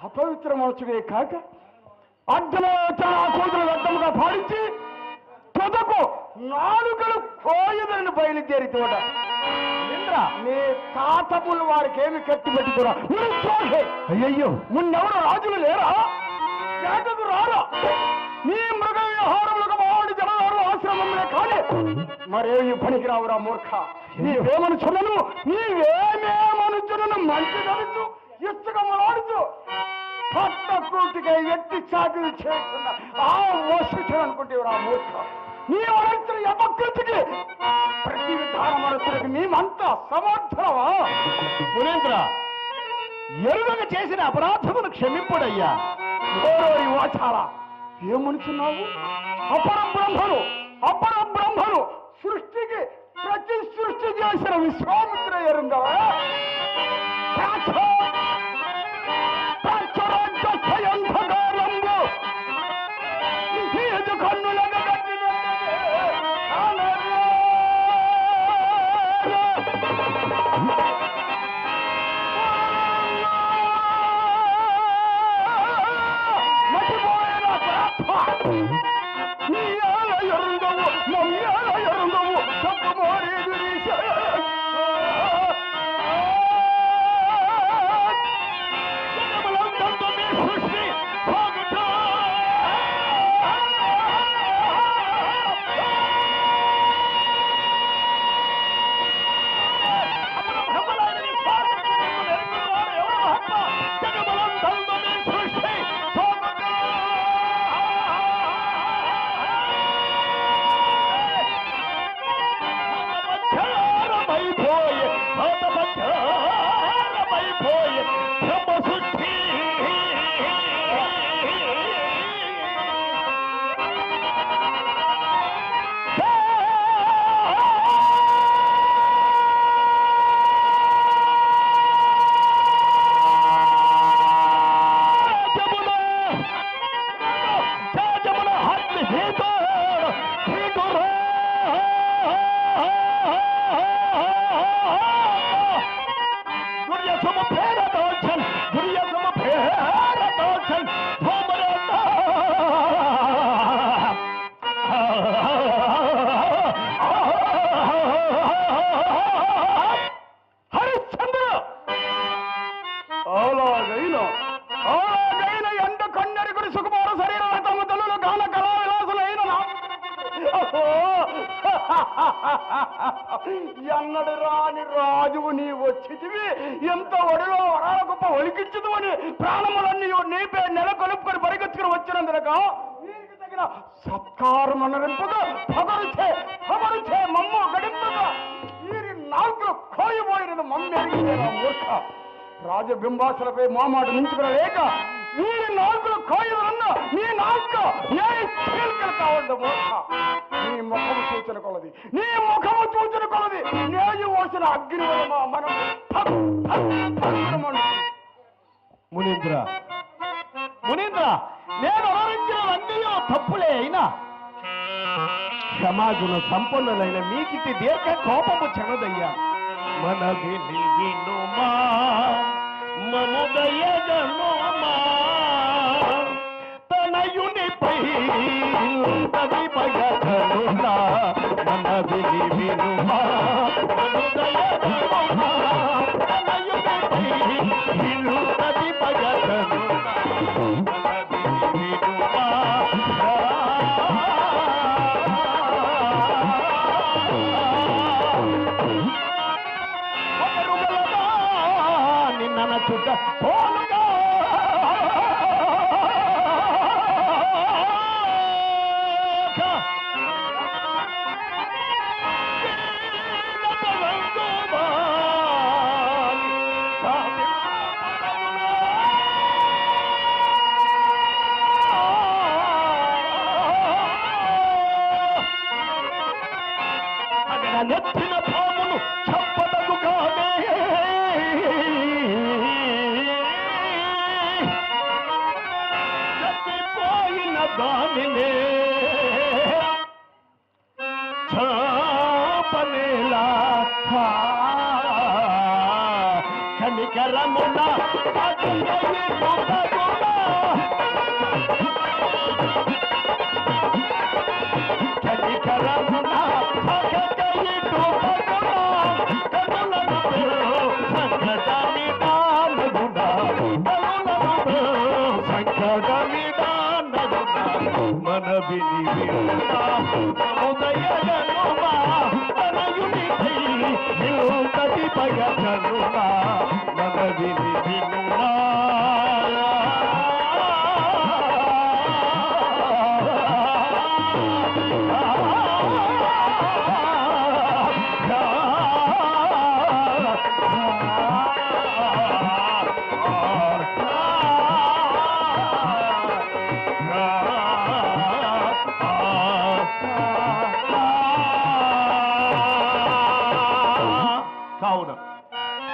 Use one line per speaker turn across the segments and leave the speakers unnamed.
అపవిత్ర మనసుడే కాక అడ్డలో చాలా కోతులు అడ్డముగా పాడించి తుదకు నాలుగలు కోయదని బయలుదేరి తోట నీ తాతములు వారికి ఏమి కట్టి పెట్టుకురా అయ్యయ్యో మున్నెవరు రాజులు లేరా జాతకు రారా నీ మృగ వ్యవహారములకు మావాడి జనదారుల ఆశ్రమంలో కానీ మరేమి పనికి రావురా మూర్ఖ నీవేమనుచునను నీవేమేమనుచునను మంచి తలుచు ఇసుక మాడుచు పట్ట కూటిగా ఎట్టి చాకులు చేస్తున్నా ఆ మోసం అనుకుంటేవరా మూర్ఖ నీ మనసులు ఎపకృతికి ప్రతి విధాన మనసులకు నీమంతా సమర్థమా
మునేంద్ర ఎరుగక చేసిన అపరాధమును క్షమింపుడయ్యా
ఓరోరి వాచాల ఏమనుచున్నావు అపర బ్రహ్మను సృష్టికి ప్రతి సృష్టి చేసిన విశ్వామిత్ర ఎరుంగవా ఎన్నడు రాని రాజువు నీ వచ్చితివి ఎంత ఒడిలో వరాల గొప్ప ఒలికించదు అని ప్రాణములన్నీ నీపే నెల కొలుపుకొని పరిగెత్తుకుని వచ్చినందుక వీరికి తగిన సత్కారం అనరింపగా పొగరుచే మమ్మ గడింపగా వీరి నాలుగు కోయిపోయినది మమ్మేనా మూర్ఖ రాజబింబాసులపై మామాట నించుకునలేక వీరి నాలుగులు కోయదన్న నీ నాలుగు ఏ చీలికలు కావద్దు మూర్ఖ నీ ముఖము సూచన కొలది నేజు పోసిన అగ్ని మనం
మునీంద్ర నేను అనురించినవన్నీ తప్పులే అయినా సమాజున సంపన్నులైన మీకిటి దీర్ఘ కోపము చెనదయ్యా మన వినుమా మనుదయగనుమా తనయునిపై భయగనునా మన వినుమా మనుదయగనుమా తనయునిపై భయగనునా చుట్ట పోలుగా కనికరమున సాగకయి చూపగునా కనికరమున సాగకయి చూపగునా కనులను సంకటమి దానగునా కనులను సంకటమి దానగునా మన విని వినునా ఉదయగనుమా తనయునికై నిలుతటి పగచనుమా మన విని వినుమా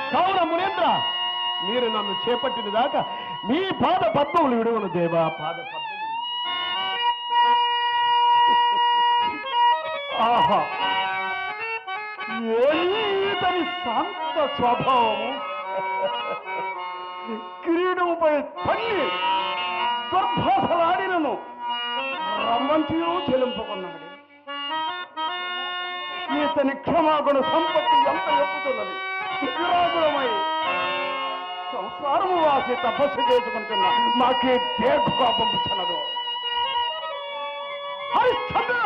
కావున మునేంద్ర మీరు నన్ను చేపట్టిన దాకా మీ పాద పద్మములు విడువను దేవా పాద పద్మములు
ఆహా ఏమీ ఇతని శాంత స్వభావము కిరీటముపై తల్లి దుర్భాసలాడినను రమ్మంటియూ చెలింపుకున్నాడు. ఇతని క్షమాగుణ సంపత్తి ఎంత ఎప్పుతున్నది. విరాగులమై సంసారము వాసి తపస్సు చేసుకుంటున్నా మాకే దేహగా పంపుతున్నదో. హరిశ్చంద్ర,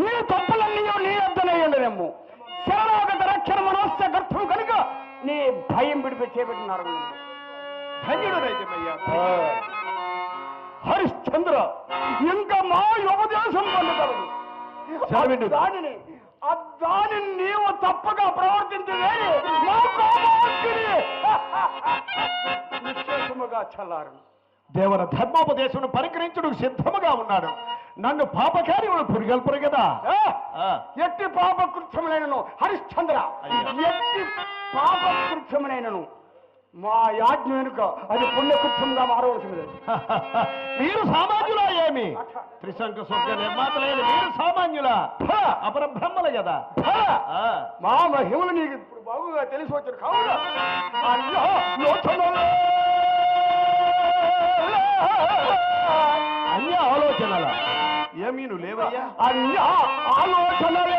నీ తప్పులన్నీ నీ అర్థనై ఉండలేము. శరణాగత రక్షణ మనోస్య గర్థం కనుక నీ భయం విడిపి చేపట్టినారు.
ధన్యుడనైతేమయ్యా.
హరిశ్చంద్ర, ఇంకా మా ఉపదేశం పొందగలదు. దానిని నీవు తప్పగా ప్రవర్తించలేని మా కోపాగ్ని నిశ్శేషముగా చల్లారు.
దేవర ధర్మోపదేశం పరికరించుడు సిద్ధముగా ఉన్నాడు. నన్ను పాపకార్యములు పురిగల్పరు కదా.
ఎట్టి పాపకృత్యములైనను హరిశ్చంద్ర, ఎట్టి పాపకృత్యములైనను మా యాజ్ఞ వెనుక అది పుణ్యకృత్యంగా మారవలసింది.
మీరు సామాన్యులా ఏమి? త్రిశంక స్వర్గ నిర్మాతలైన మీరు సామాన్యులా? అపర బ్రహ్మల కదా.
మా మహిమలు నీకు ఇప్పుడు బాగుగా తెలిసి వచ్చారు. కావున
అన్య ఆలోచనల ఏమీను లేవయ్యా?
అన్య ఆలోచనలే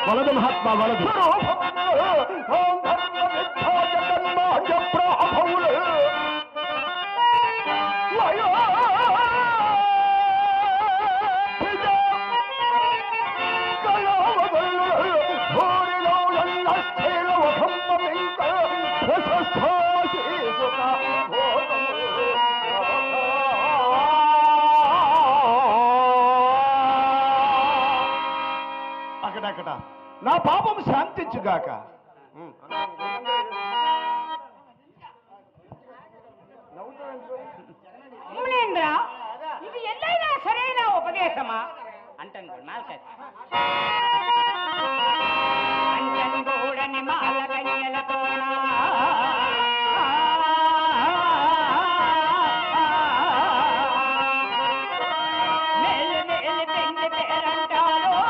వలదు మహాత్మా వలదు. అక్కడక్కడ నా పాపం శాంతించుగాక.
మునీంద్ర, ఇది ఎల్లైనా సరైన ఉపదేశమా అంటను అంటని మాల కన్యలతోనా మేలు మేలు పెండి పేరంటారో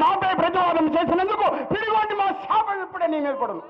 నాపై ప్రతివాదం చేసినందుకు తిరిగి మా శాపం ఇప్పుడే నీ మీద పడను.